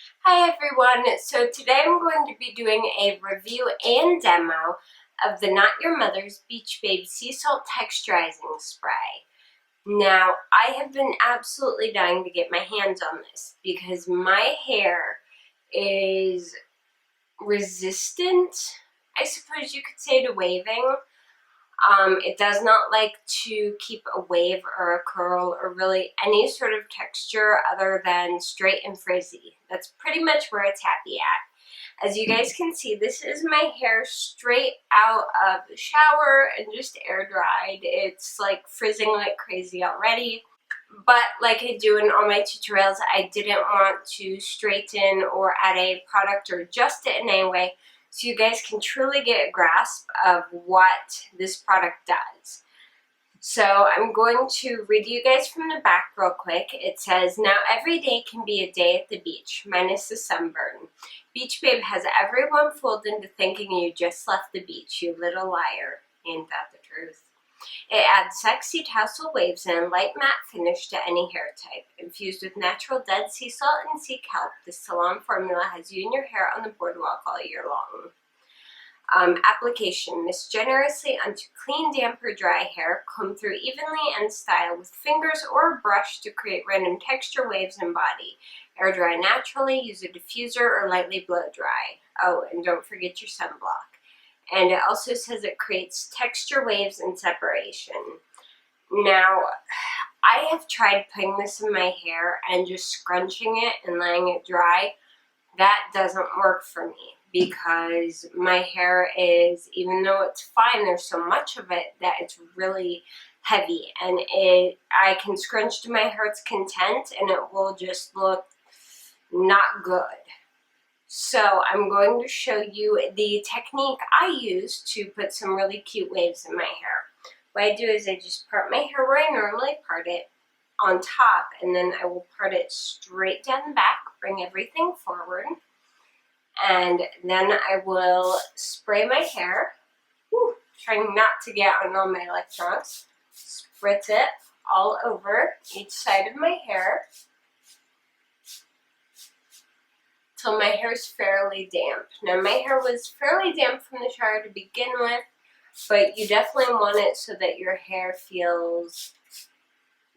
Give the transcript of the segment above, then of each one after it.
Hi everyone, so today I'm going to be doing a review and demo of the Not Your Mother's Beach Babe Sea Salt Texturizing Spray. Now, I have been absolutely dying to get my hands on this because my hair is resistant, I suppose you could say, to waving. It does not like to keep a wave or a curl or really any sort of texture other than straight and frizzy. That's pretty much where it's happy at. As you guys can see, this is my hair straight out of the shower and just air dried. It's like frizzing like crazy already. But like I do in all my tutorials, I didn't want to straighten or add a product or adjust it in any way, so you guys can truly get a grasp of what this product does. So I'm going to read you guys from the back real quick. It says, "Now every day can be a day at the beach, minus the sunburn. Beach Babe has everyone fooled into thinking you just left the beach, you little liar. Ain't that the truth? It adds sexy tassel waves and a light matte finish to any hair type. Infused with natural dead sea salt and sea kelp, this salon formula has you and your hair on the boardwalk all year long." Application. Mist generously onto clean, damp, or dry hair. Comb through evenly and style with fingers or a brush to create random texture waves and body. Air dry naturally. Use a diffuser or lightly blow dry. Oh, and don't forget your sunblock. And it also says it creates texture waves and separation. Now, I have tried putting this in my hair and just scrunching it and letting it dry. That doesn't work for me because my hair is, even though it's fine, there's so much of it that it's really heavy, and I can scrunch to my heart's content and it will just look not good. So I'm going to show you the technique I use to put some really cute waves in my hair. What I do is I just part my hair where I normally part it on top, and then I will part it straight down the back, bring everything forward, and then I will spray my hair, trying not to get on all my electrons, spritz it all over each side of my hair, till my hair is fairly damp. Now my hair was fairly damp from the shower to begin with, but you definitely want it so that your hair feels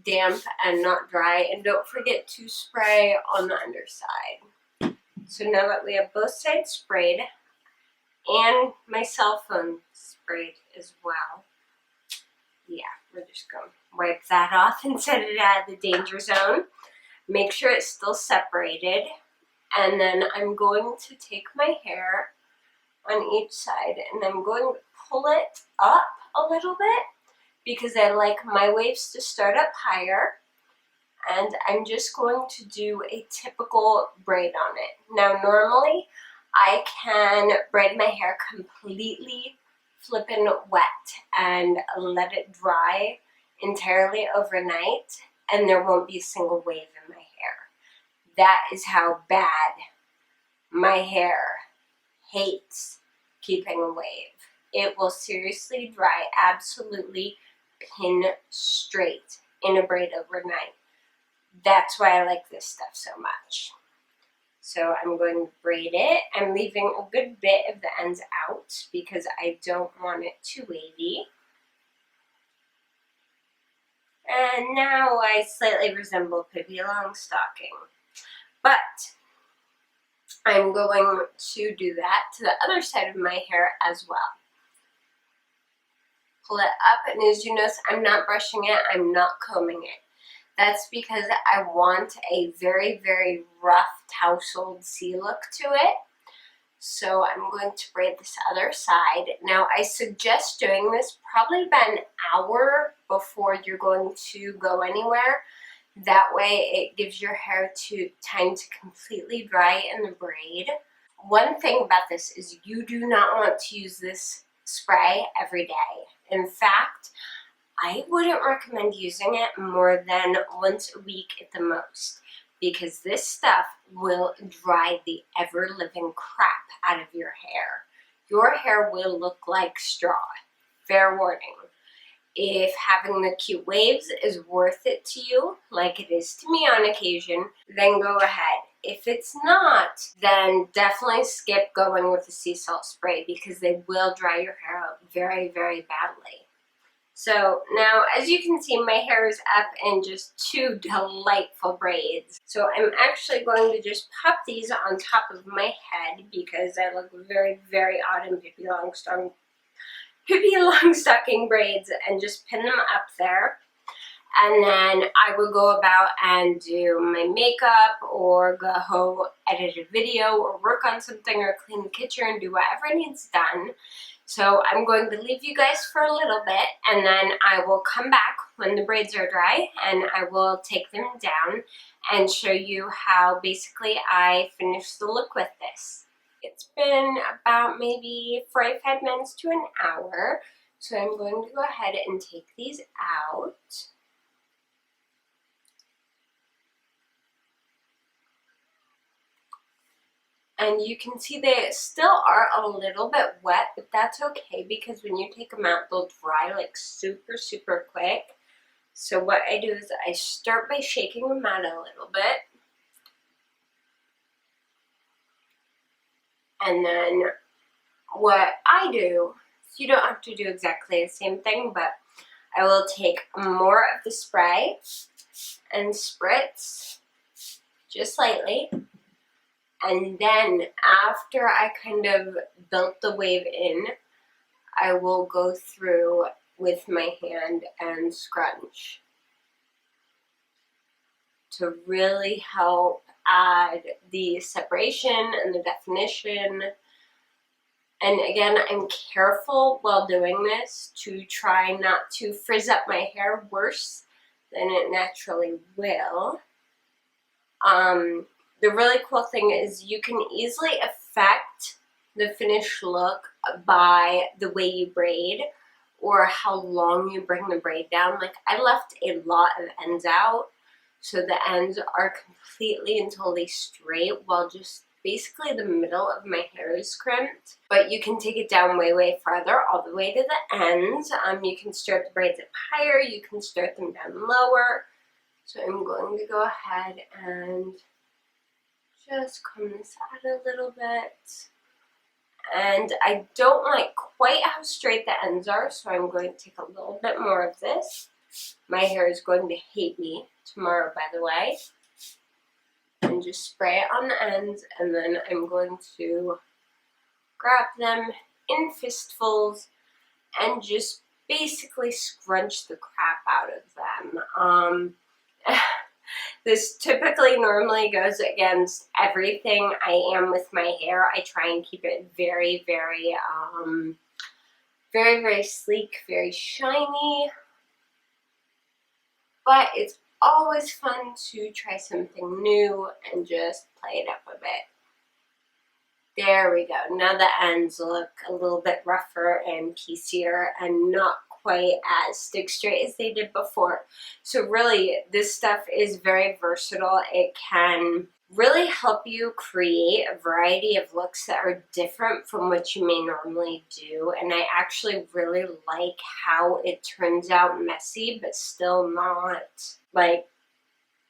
damp and not dry, and don't forget to spray on the underside. So now that we have both sides sprayed, and my cell phone sprayed as well, yeah, we're just going to wipe that off and set it out of the danger zone. Make sure it's still separated. And then I'm going to take my hair on each side and I'm going to pull it up a little bit because I like my waves to start up higher. And I'm just going to do a typical braid on it. Now normally I can braid my hair completely flippin' wet and let it dry entirely overnight and there won't be a single wave in my hair. That is how bad my hair hates keeping a wave. It will seriously dry absolutely pin straight in a braid overnight. That's why I like this stuff so much. So I'm going to braid it. I'm leaving a good bit of the ends out because I don't want it too wavy. And now I slightly resemble Pippi Longstocking. But I'm going to do that to the other side of my hair as well. Pull it up, and as you notice, I'm not brushing it, I'm not combing it. That's because I want a very, very rough tousled C look to it. So I'm going to braid this other side. Now I suggest doing this probably about an hour before you're going to go anywhere. That way it gives your hair time to completely dry in the braid. One thing about this is you do not want to use this spray every day. In fact, I wouldn't recommend using it more than once a week at the most, because this stuff will dry the ever-living crap out of your hair. Your hair will look like straw. Fair warning. If having the cute waves is worth it to you, like it is to me on occasion, then go ahead. if it's not, then definitely skip going with the sea salt spray because they will dry your hair out very, very badly. So now, as you can see, my hair is up in just 2 delightful braids. So I'm actually going to just pop these on top of my head because I look very, very odd in Pippi Longstocking braids, and just pin them up there. And then I will go about and do my makeup or go edit a video or work on something or clean the kitchen and do whatever needs done. So I'm going to leave you guys for a little bit, and then I will come back when the braids are dry and I will take them down and show you how basically I finished the look with this. It's been about maybe 45 minutes to an hour, so I'm going to go ahead and take these out. And you can see they still are a little bit wet, but that's okay because when you take them out, they'll dry like super, super quick. So what I do is I start by shaking them out a little bit. And then what I do, so you don't have to do exactly the same thing, but I will take more of the spray and spritz just lightly. And then after I kind of built the wave in, I will go through with my hand and scrunch to really help add the separation and the definition. And again, I'm careful while doing this to try not to frizz up my hair worse than it naturally will. The really cool thing is you can easily affect the finished look by the way you braid or how long you bring the braid down. Like, I left a lot of ends out, so the ends are completely and totally straight while just basically the middle of my hair is crimped. But you can take it down way, way farther, all the way to the ends. You can start the braids up higher, you can start them down lower. So I'm going to go ahead and just comb this out a little bit. And I don't like quite how straight the ends are, so I'm going to take a little bit more of this. My hair is going to hate me tomorrow, by the way. And just spray it on the ends, and then I'm going to grab them in fistfuls and just basically scrunch the crap out of them. This typically normally goes against everything I am with my hair. I try and keep it very, very, very, very sleek, very shiny. But it's always fun to try something new and just play it up a bit. There we go. Now the ends look a little bit rougher and piecier and not quite as stick straight as they did before. So really, this stuff is very versatile. It can really help you create a variety of looks that are different from what you may normally do. And I actually really like how it turns out messy, but still not like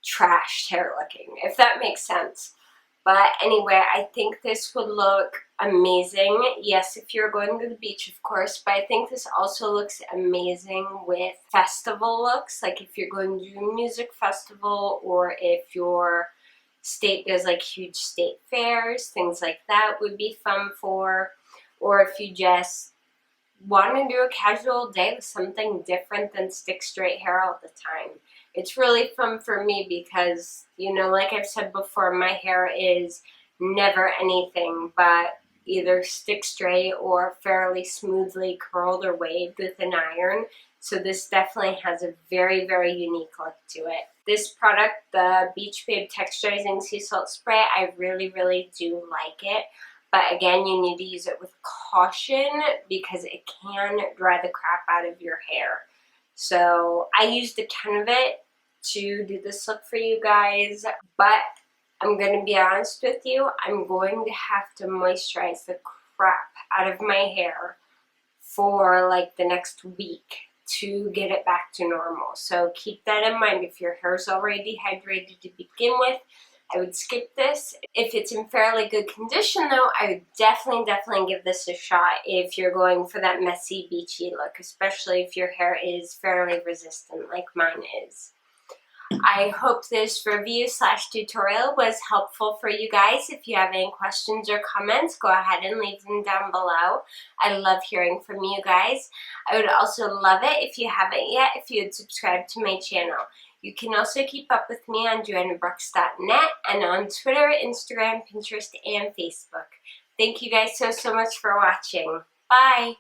trashed hair looking, if that makes sense. But anyway, I think this would look amazing. Yes, if you're going to the beach, of course, but I think this also looks amazing with festival looks. Like if you're going to do a music festival, or if your state does like huge state fairs, things like that would be fun for. Or if you just want to do a casual day with something different than stick straight hair all the time. It's really fun for me because, you know, like I've said before, my hair is never anything but either stick straight or fairly smoothly curled or waved with an iron. So this definitely has a very, very unique look to it. This product, the Beach Babe Texturizing Sea Salt Spray, I really, really do like it. But again, you need to use it with caution because it can dry the crap out of your hair. So I used a ton of it to do this look for you guys, but I'm going to be honest with you, I'm going to have to moisturize the crap out of my hair for like the next week to get it back to normal. So keep that in mind. If your hair is already dehydrated to begin with, I would skip this. If it's in fairly good condition though, I would definitely give this a shot if you're going for that messy, beachy look, especially if your hair is fairly resistant like mine is. I hope this review / tutorial was helpful for you guys. If you have any questions or comments, go ahead and leave them down below. I love hearing from you guys. I would also love it if you haven't yet, if you would subscribe to my channel. You can also keep up with me on JoannaBrooks.net and on Twitter, Instagram, Pinterest, and Facebook. Thank you guys so much for watching. Bye!